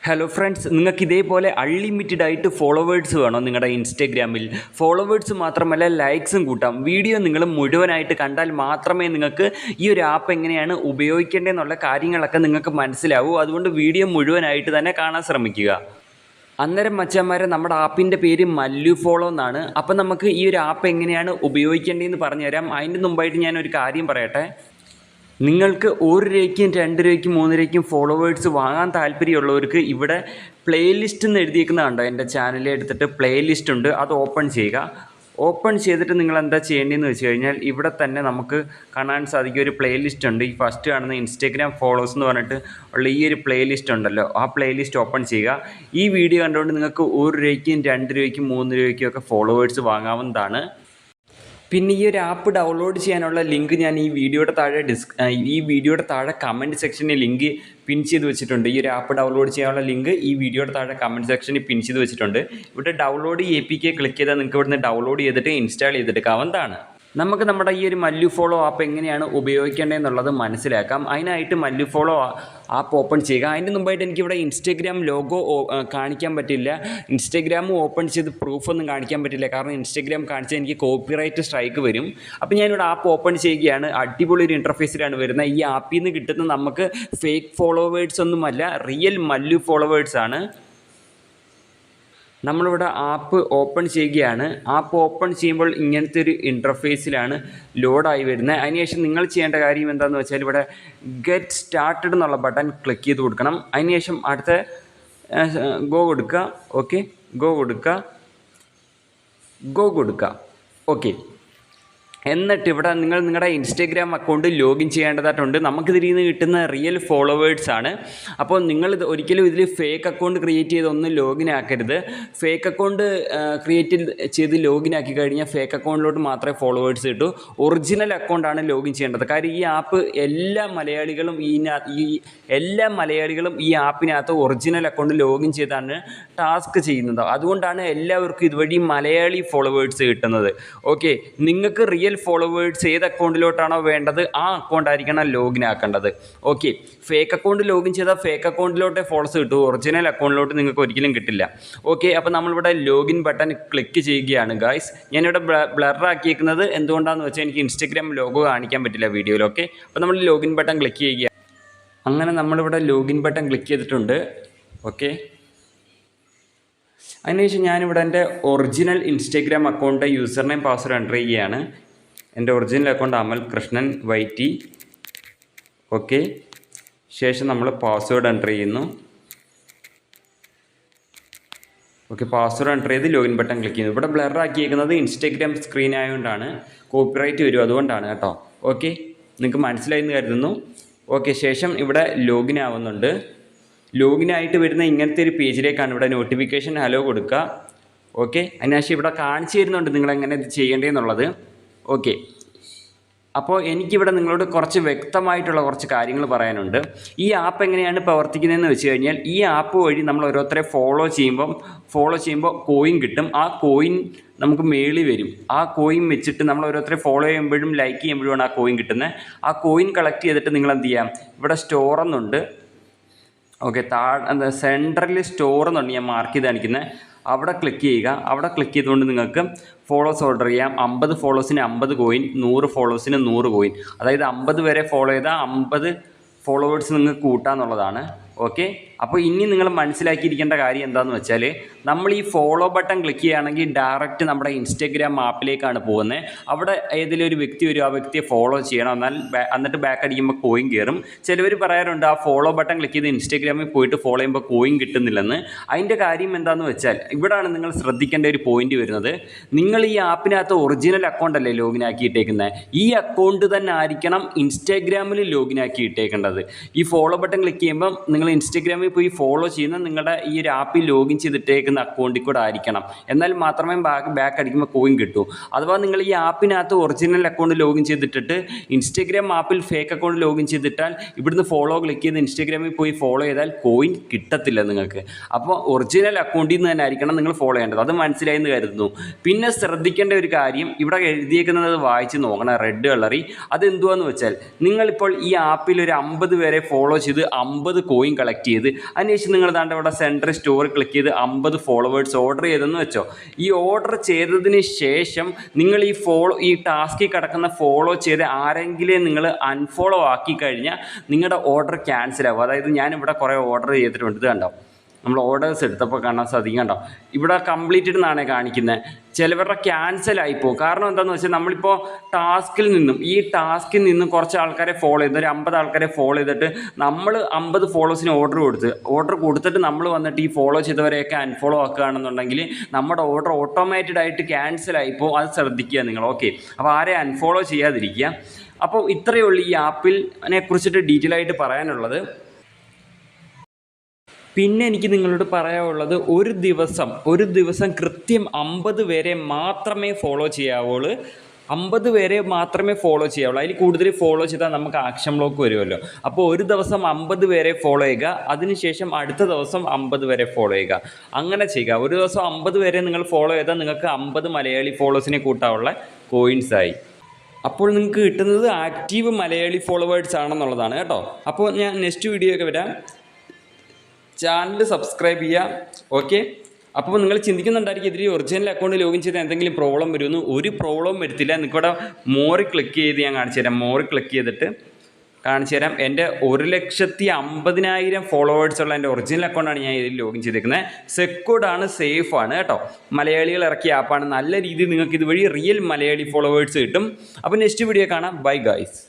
Hello friends, നിങ്ങൾക്ക് ഇതേപോലെ unlimited ആയിട്ട് ഫോളോവേഴ്സ് വേണോ നിങ്ങളുടെ ഇൻസ്റ്റഗ്രാമിൽ? ഫോളോവേഴ്സ് മാത്രമല്ല ലൈക്സും കൂട്ടാം. വീഡിയോ നിങ്ങൾ മുഴുവനായിട്ട് കണ്ടാൽ മാത്രമേ നിങ്ങൾക്ക് ഈ ഒരു ആപ്പ് എങ്ങനെയാണ് ഉപയോഗിക്കേണ്ടതെന്നുള്ള കാര്യങ്ങളൊക്കെ നിങ്ങൾക്ക് മനസ്സിലാവൂ. അതുകൊണ്ട് വീഡിയോ മുഴുവനായിട്ട് തന്നെ കാണാൻ ശ്രമിക്കുക. അന്നേരം മച്ചാന്മാരെ, നമ്മുടെ ആപ്പിൻ്റെ പേര് മല്ലു ഫോളോ എന്നാണ്. അപ്പം നമുക്ക് ഈ ഒരു ആപ്പ് എങ്ങനെയാണ് ഉപയോഗിക്കേണ്ടതെന്ന് പറഞ്ഞുതരാം. അതിന് മുമ്പായിട്ട് ഞാനൊരു കാര്യം പറയട്ടെ. നിങ്ങൾക്ക് 1 രൂപയ്ക്കും 2 രൂപയ്ക്കും 3 രൂപയ്ക്കും ഫോളോവേഴ്സ് വാങ്ങാൻ താല്പര്യമുള്ളവർക്ക് ഇവിടെ പ്ലേലിസ്റ്റ് എന്ന് എഴുതിയിരിക്കുന്നത് കണ്ടോ? എൻ്റെ ചാനലിൽ എടുത്തിട്ട് പ്ലേലിസ്റ്റ് ഉണ്ട്, അത് ഓപ്പൺ ചെയ്യുക. ഓപ്പൺ ചെയ്തിട്ട് നിങ്ങൾ എന്താ ചെയ്യേണ്ടതെന്ന് വെച്ച് കഴിഞ്ഞാൽ ഇവിടെ തന്നെ നമുക്ക് കാണാൻ സാധിക്കും ഒരു പ്ലേലിസ്റ്റ് ഉണ്ട്. ഈ ഫസ്റ്റ് കാണുന്ന ഇൻസ്റ്റാഗ്രാം ഫോളോസ് എന്ന് പറഞ്ഞിട്ട് ഉള്ള ഈ ഒരു പ്ലേലിസ്റ്റ് ഉണ്ടല്ലോ, ആ പ്ലേലിസ്റ്റ് ഓപ്പൺ ചെയ്യുക. ഈ വീഡിയോ കണ്ടുകൊണ്ട് നിങ്ങൾക്ക് 1 രൂപയ്ക്കും 2 രൂപയ്ക്കും 3 രൂപയ്ക്കും ഒക്കെ ഫോളോവേഴ്സ് വാങ്ങാവുന്നതാണ്. പിന്നെ ഈ ഒരു ആപ്പ് ഡൗൺലോഡ് ചെയ്യാനുള്ള ലിങ്ക് ഞാൻ ഈ വീഡിയോയുടെ താഴെ കമൻറ്റ് സെക്ഷനിൽ ലിങ്ക് പിൻ ചെയ്ത് വെച്ചിട്ടുണ്ട്. ഈ ഒരു ആപ്പ് ഡൗൺലോഡ് ചെയ്യാനുള്ള ലിങ്ക് ഈ വീഡിയോയുടെ താഴെ കമൻറ്റ് സെക്ഷനിൽ പിൻ ചെയ്ത് വെച്ചിട്ടുണ്ട്. ഇവിടെ ഡൗൺലോഡ് APK ക്ലിക്ക് ചെയ്താൽ നിങ്ങൾക്ക് ഇവിടുന്ന് ഡൗൺലോഡ് ചെയ്തിട്ട് ഇൻസ്റ്റാൾ ചെയ്തെടുക്കാവുന്നതാണ്. നമുക്ക് നമ്മുടെ ഈ ഒരു മല്ലു ഫോളോ ആപ്പ് എങ്ങനെയാണ് ഉപയോഗിക്കേണ്ടതെന്നുള്ളത് മനസ്സിലാക്കാം. അതിനായിട്ട് മല്ലു ഫോളോ ആപ്പ് ഓപ്പൺ ചെയ്യുക. അതിന് മുമ്പായിട്ട് എനിക്കിവിടെ ഇൻസ്റ്റഗ്രാം ലോഗോ കാണിക്കാൻ പറ്റില്ല. ഇൻസ്റ്റഗ്രാമും ഓപ്പൺ ചെയ്ത് പ്രൂഫൊന്നും കാണിക്കാൻ പറ്റില്ല, കാരണം ഇൻസ്റ്റഗ്രാം കാണിച്ചാൽ എനിക്ക് കോപ്പിറൈറ്റ് സ്ട്രൈക്ക് വരും. അപ്പോൾ ഞാനിവിടെ ആപ്പ് ഓപ്പൺ ചെയ്യുകയാണ്. അടിപൊളി ഒരു ഇൻ്റർഫേസിലാണ് വരുന്നത്. ഈ ആപ്പിൽ നിന്ന് കിട്ടുന്ന നമുക്ക് ഫേക്ക് ഫോളോവേഴ്സ് ഒന്നുമല്ല, റിയൽ മല്ലു ഫോളോവേഴ്സാണ്. നമ്മളിവിടെ ആപ്പ് ഓപ്പൺ ചെയ്യുകയാണ്. ആപ്പ് ഓപ്പൺ ചെയ്യുമ്പോൾ ഇങ്ങനത്തെ ഒരു ഇൻ്റർഫേസിലാണ് ലോഡായി വരുന്നത്. അതിനുശേഷം നിങ്ങൾ ചെയ്യേണ്ട കാര്യം എന്താണെന്ന് വെച്ചാൽ ഇവിടെ ഗെറ്റ് സ്റ്റാർട്ടഡ് എന്നുള്ള ബട്ടൺ ക്ലിക്ക് ചെയ്ത് കൊടുക്കണം. അതിനുശേഷം അടുത്ത ഗോ കൊടുക്കുക. ഓക്കെ, ഗോ കൊടുക്കുക. ഓക്കെ, എന്നിട്ട് ഇവിടെ നിങ്ങൾ നിങ്ങളുടെ ഇൻസ്റ്റഗ്രാം അക്കൗണ്ട് ലോഗിൻ ചെയ്യേണ്ടതായിട്ടുണ്ട്. നമുക്കിതിൽ നിന്ന് കിട്ടുന്ന റിയൽ ഫോളോവേഴ്സാണ്. അപ്പോൾ നിങ്ങൾ ഒരിക്കലും ഇതിൽ ഫേക്ക് അക്കൗണ്ട് ക്രിയേറ്റ് ചെയ്തൊന്നും ലോഗിൻ ആക്കരുത്. ഫേക്ക് അക്കൗണ്ട് ക്രിയേറ്റ് ചെയ്ത് ലോഗിൻ ആക്കി കഴിഞ്ഞാൽ ഫേക്ക് അക്കൗണ്ടിലോട്ട് മാത്രമേ ഫോളോവേഴ്സ് കിട്ടൂ. ഒറിജിനൽ അക്കൗണ്ടാണ് ലോഗിൻ ചെയ്യേണ്ടത്. കാര്യം ഈ ആപ്പ് എല്ലാ മലയാളികളും ഈ ആപ്പിനകത്ത് ഒറിജിനൽ അക്കൗണ്ട് ലോഗിൻ ചെയ്താണ് ടാസ്ക് ചെയ്യുന്നത്. അതുകൊണ്ടാണ് എല്ലാവർക്കും ഇതുവഴി മലയാളി ഫോളോവേഴ്സ് കിട്ടുന്നത്. ഓക്കെ, നിങ്ങൾക്ക് റിയൽ ഫോളോവേഴ്സ് ഏത് അക്കൗണ്ടിലോട്ടാണോ വേണ്ടത് ആ അക്കൗണ്ട് ആയിരിക്കണം ലോഗിൻ ആക്കേണ്ടത്. ഓക്കെ, ഫേക്ക് അക്കൗണ്ട് ലോഗിൻ ചെയ്താൽ ഫേക്ക് അക്കൗണ്ടിലോട്ടേ ഫോളോസ് കിട്ടൂ, ഒറിജിനൽ അക്കൗണ്ടിലോട്ട് നിങ്ങൾക്ക് ഒരിക്കലും കിട്ടില്ല. ഓക്കെ, അപ്പോൾ നമ്മളിവിടെ ലോഗിൻ ബട്ടൺ ക്ലിക്ക് ചെയ്യുകയാണ് ഗായ്സ്. ഞാനിവിടെ ബ്ലറാക്കിയേക്കുന്നത് എന്തുകൊണ്ടാണെന്ന് വെച്ചാൽ എനിക്ക് ഇൻസ്റ്റഗ്രാം ലോഗോ കാണിക്കാൻ പറ്റില്ല വീഡിയോയിൽ. ഓക്കെ, അപ്പോൾ നമ്മൾ ലോഗിൻ ബട്ടൺ ക്ലിക്ക് ചെയ്യുക. അങ്ങനെ നമ്മളിവിടെ ലോഗിൻ ബട്ടൺ ക്ലിക്ക് ചെയ്തിട്ടുണ്ട്. ഓക്കെ, അതിനുശേഷം ഞാനിവിടെ എൻ്റെ original Instagram account user name password enter ചെയ്യുകയാണ്. എൻ്റെ ഒറിജിനൽ അക്കൗണ്ട് അമൽ കൃഷ്ണൻ YT. ഓക്കെ, ശേഷം നമ്മൾ പാസ്വേഡ് എൻ്റർ ചെയ്യുന്നു. ഓക്കെ, പാസ്വേഡ് എൻ്റർ ചെയ്ത് ലോഗിൻ ബട്ടൺ ക്ലിക്ക് ചെയ്യുന്നു. ഇവിടെ ബ്ലർ ആക്കിയിരിക്കുന്നത് ഇൻസ്റ്റഗ്രാം സ്ക്രീൻ ആയതുകൊണ്ടാണ്, കോപ്പിറൈറ്റ് വരും, അതുകൊണ്ടാണ് കേട്ടോ. ഓക്കെ, നിങ്ങൾക്ക് മനസ്സിലായി എന്ന് കരുതുന്നു. ഓക്കെ, ശേഷം ഇവിടെ ലോഗിൻ ആവുന്നുണ്ട്. ലോഗിനായിട്ട് വരുന്ന ഇങ്ങനത്തെ ഒരു പേജിലേക്കാണ് ഇവിടെ നോട്ടിഫിക്കേഷൻ ഹലോ കൊടുക്കുക. ഓക്കെ, അതിനുശേഷം ഇവിടെ കാണിച്ചു തരുന്നുണ്ട് നിങ്ങളെങ്ങനെ ഇത് ചെയ്യേണ്ടതെന്നുള്ളത്. ഓക്കെ, അപ്പോൾ എനിക്കിവിടെ നിങ്ങളോട് കുറച്ച് വ്യക്തമായിട്ടുള്ള കുറച്ച് കാര്യങ്ങൾ പറയാനുണ്ട്. ഈ ആപ്പ് എങ്ങനെയാണ് പ്രവർത്തിക്കുന്നതെന്ന് വെച്ച് കഴിഞ്ഞാൽ, ഈ ആപ്പ് വഴി നമ്മൾ ഓരോരുത്തരെ ഫോളോ ചെയ്യുമ്പോൾ കോയിൻ കിട്ടും. ആ കോയിൻ നമുക്ക് മേളിൽ വരും. ആ കോയിൻ വെച്ചിട്ട് നമ്മൾ ഓരോരുത്തരെ ഫോളോ ചെയ്യുമ്പോഴും ലൈക്ക് ചെയ്യുമ്പോഴുമാണ് ആ കോയിൻ കിട്ടുന്നത്. ആ കോയിൻ കളക്ട് ചെയ്തിട്ട് നിങ്ങൾ എന്ത് ചെയ്യാം, ഇവിടെ സ്റ്റോർ എന്നുണ്ട്. ഓക്കെ, സെൻട്രൽ സ്റ്റോർ എന്നുണ്ട്, ഞാൻ മാർക്ക് ചെയ്ത് കാണിക്കുന്നത്. അവിടെ ക്ലിക്ക് ചെയ്യുക. അവിടെ ക്ലിക്ക് ചെയ്തുകൊണ്ട് നിങ്ങൾക്ക് ഫോളോസ് ഓർഡർ ചെയ്യാം. 50 ഫോളോസിന് 50 കോയിൻ, 100 ഫോളോസിന് 100 കോയിൻ. അതായത് 50 വരെ ഫോളോ ചെയ്താൽ 50 ഫോളോവേഴ്സ് നിങ്ങൾക്ക് കൂട്ടാന്നുള്ളതാണ്. ഓക്കെ, അപ്പോൾ ഇനി നിങ്ങൾ മനസ്സിലാക്കിയിരിക്കേണ്ട കാര്യം എന്താണെന്ന് വെച്ചാൽ, നമ്മൾ ഈ ഫോളോ ബട്ടൺ ക്ലിക്ക് ചെയ്യുകയാണെങ്കിൽ ഡയറക്റ്റ് നമ്മുടെ ഇൻസ്റ്റഗ്രാം ആപ്പിലേക്കാണ് പോകുന്നത്. അവിടെ ഏതെങ്കിലും ഒരു വ്യക്തി വരും, ആ വ്യക്തിയെ ഫോളോ ചെയ്യണം, എന്നിട്ട് ബാക്ക് അടിക്കുമ്പോൾ കോയിൻ കയറും. ചിലവർ പറയാറുണ്ട് ആ ഫോളോ ബട്ടൺ ക്ലിക്ക് ചെയ്ത് ഇൻസ്റ്റഗ്രാമിൽ പോയിട്ട് ഫോളോ ചെയ്യുമ്പോൾ കോയിൻ കിട്ടുന്നില്ലെന്ന്. അതിൻ്റെ കാര്യം എന്താണെന്ന് വെച്ചാൽ, ഇവിടെയാണ് നിങ്ങൾ ശ്രദ്ധിക്കേണ്ട ഒരു പോയിന്റ് വരുന്നത്. നിങ്ങൾ ഈ ആപ്പിനകത്ത് ഒറിജിനൽ അക്കൗണ്ട് അല്ലേ ലോഗിൻ ആക്കിയിട്ടേക്കുന്നത്, ഈ അക്കൗണ്ട് തന്നെ ആയിരിക്കണം ഇൻസ്റ്റഗ്രാമിൽ ലോഗിൻ ആക്കി ഇട്ടേക്കേണ്ടത്. ഈ ഫോളോ ബട്ടൺ ക്ലിക്ക് ചെയ്യുമ്പോൾ നിങ്ങൾ ഇൻസ്റ്റഗ്രാമിൽ പോയി ഫോളോ ചെയ്യുന്ന നിങ്ങളുടെ ഈ ഒരു ആപ്പിൽ ലോഗിൻ ചെയ്തിട്ടേക്കുന്ന അക്കൗണ്ടിൽ കൂടെ ആയിരിക്കണം. എന്നാൽ മാത്രമേ ബാക്ക് അടിക്കുമ്പോൾ കോയിൻ കിട്ടൂ. അഥവാ നിങ്ങൾ ഈ ആപ്പിനകത്ത് ഒറിജിനൽ അക്കൗണ്ട് ലോഗിൻ ചെയ്തിട്ടിട്ട് ഇൻസ്റ്റഗ്രാം ആപ്പിൽ ഫേക്ക് അക്കൗണ്ട് ലോഗിൻ ചെയ്തിട്ടാൽ ഇവിടുന്ന് ഫോളോ ക്ലിക്ക് ചെയ്ത് ഇൻസ്റ്റഗ്രാമിൽ പോയി ഫോളോ ചെയ്താൽ കോയിൻ കിട്ടത്തില്ല നിങ്ങൾക്ക്. അപ്പോൾ ഒറിജിനൽ അക്കൗണ്ടിൽ നിന്ന് തന്നെ ആയിരിക്കണം നിങ്ങൾ ഫോളോ ചെയ്യേണ്ടത്. അത് മനസ്സിലായെന്ന് കരുതുന്നു. പിന്നെ ശ്രദ്ധിക്കേണ്ട ഒരു കാര്യം, ഇവിടെ എഴുതിയേക്കുന്നത് വായിച്ച് നോക്കണം, റെഡ് കളറി. അതെന്തുവാന്ന് വെച്ചാൽ, നിങ്ങളിപ്പോൾ ഈ ആപ്പിൽ ഒരു 50 പേരെ ഫോളോ ചെയ്ത് 50 കോയിൻ കോയിൻ കളക്ട് ചെയ്ത് അതിനുശേഷം നിങ്ങൾ ദാണ്ട് ഇവിടെ സെൻറ്റർ സ്റ്റോർ ക്ലിക്ക് ചെയ്ത് 50 ഫോളോവേഴ്സ് ഓർഡർ ചെയ്തെന്ന് വെച്ചോ. ഈ ഓർഡർ ചെയ്തതിന് ശേഷം നിങ്ങൾ ഈ ടാസ്കിൽ കിടക്കുന്ന ഫോളോ ചെയ്ത് ആരെങ്കിലും നിങ്ങൾ അൺഫോളോ ആക്കി കഴിഞ്ഞാൽ നിങ്ങളുടെ ഓർഡർ ക്യാൻസൽ ആകും. അതായത് ഞാനിവിടെ കുറേ ഓർഡർ ചെയ്തിട്ടുണ്ട്. ഇത് കണ്ടോ, നമ്മൾ ഓർഡേഴ്സ് എടുത്തപ്പോൾ കാണാൻ സാധിക്കും. കണ്ടോ, ഇവിടെ കംപ്ലീറ്റഡ് എന്നാണ് കാണിക്കുന്നത്. ചിലവരുടെ ക്യാൻസൽ ആയിപ്പോകും. കാരണം എന്താണെന്ന് വെച്ചാൽ നമ്മളിപ്പോൾ ഈ ടാസ്കിൽ നിന്നും കുറച്ച് ആൾക്കാരെ ഫോളോ ചെയ്ത് ഒരു 50 ആൾക്കാരെ ഫോളോ ചെയ്തിട്ട് നമ്മൾ 50 ഫോളോവേഴ്സിന് ഓർഡർ കൊടുത്തിട്ട് നമ്മൾ വന്നിട്ട് ഈ ഫോളോ ചെയ്തവരെയൊക്കെ അൺഫോളോ ആക്കുകയാണെന്നുണ്ടെങ്കിൽ നമ്മുടെ ഓർഡർ ഓട്ടോമാറ്റഡ് ആയിട്ട് ക്യാൻസൽ ആയിപ്പോകും. അത് ശ്രദ്ധിക്കുക നിങ്ങൾ. ഓക്കെ, അപ്പോൾ ആരെ അൺഫോളോ ചെയ്യാതിരിക്കുക. അപ്പോൾ ഇത്രയേ ഉള്ളൂ ഈ ആപ്പിനെ കുറിച്ചിട്ട് ഡീറ്റെയിൽ ആയിട്ട് പറയാനുള്ളത്. പിന്നെ എനിക്ക് നിങ്ങളോട് പറയാനുള്ളത്, ഒരു ദിവസം കൃത്യം 50 പേരെ മാത്രമേ ഫോളോ ചെയ്യാവുള്ളൂ. 50 പേരെ മാത്രമേ ഫോളോ ചെയ്യാവുള്ളൂ. അതിൽ കൂടുതൽ ഫോളോ ചെയ്താൽ നമുക്ക് ആക്ഷൻ ബ്ലോക്ക് വരുമല്ലോ. അപ്പോൾ ഒരു ദിവസം 50 പേരെ ഫോളോ ചെയ്യുക, അതിനുശേഷം അടുത്ത ദിവസം 50 പേരെ ഫോളോ ചെയ്യുക. അങ്ങനെ ചെയ്യുക. ഒരു ദിവസം 50 പേരെ നിങ്ങൾ ഫോളോ ചെയ്താൽ നിങ്ങൾക്ക് 50 മലയാളി ഫോളോവേഴ്സിനെ കൂട്ടാനുള്ള കോയിൻസായി. അപ്പോൾ നിങ്ങൾക്ക് കിട്ടുന്നത് ആക്റ്റീവ് മലയാളി ഫോളോവേഴ്സ് ആണെന്നുള്ളതാണ് കേട്ടോ. അപ്പോൾ ഞാൻ നെക്സ്റ്റ് വീഡിയോ ഒക്കെ വരാം. ചാനൽ സബ്സ്ക്രൈബ് ചെയ്യുക. ഓക്കെ, അപ്പോൾ നിങ്ങൾ ചിന്തിക്കുന്നുണ്ടായിരിക്കും ഇതിൽ ഒറിജിനൽ അക്കൗണ്ട് ലോഗിൻ ചെയ്ത് എന്തെങ്കിലും പ്രോബ്ലം വരുമെന്ന്. ഒരു പ്രോബ്ലം വരത്തില്ല. നിങ്ങൾക്കിവിടെ മോറി ക്ലിക്ക് ചെയ്ത് ഞാൻ കാണിച്ചു തരാം. മോറി ക്ലിക്ക് ചെയ്തിട്ട് കാണിച്ചു തരാം. എൻ്റെ 1,50,000 ഫോളോവേഴ്സുള്ള എൻ്റെ ഒറിജിനൽ അക്കൗണ്ടാണ് ഞാൻ ഇതിൽ ലോഗിൻ ചെയ്തേക്കുന്നത്. സെക്യൂർഡാണ്, സേഫാണ് കേട്ടോ. മലയാളികൾ ഇറക്കിയ ആപ്പാണ്. നല്ല രീതിയിൽ നിങ്ങൾക്ക് ഇതുവഴി റിയൽ മലയാളി ഫോളോവേഴ്സ് കിട്ടും. അപ്പോൾ നെക്സ്റ്റ് വീഡിയോ കാണാം. Bye guys.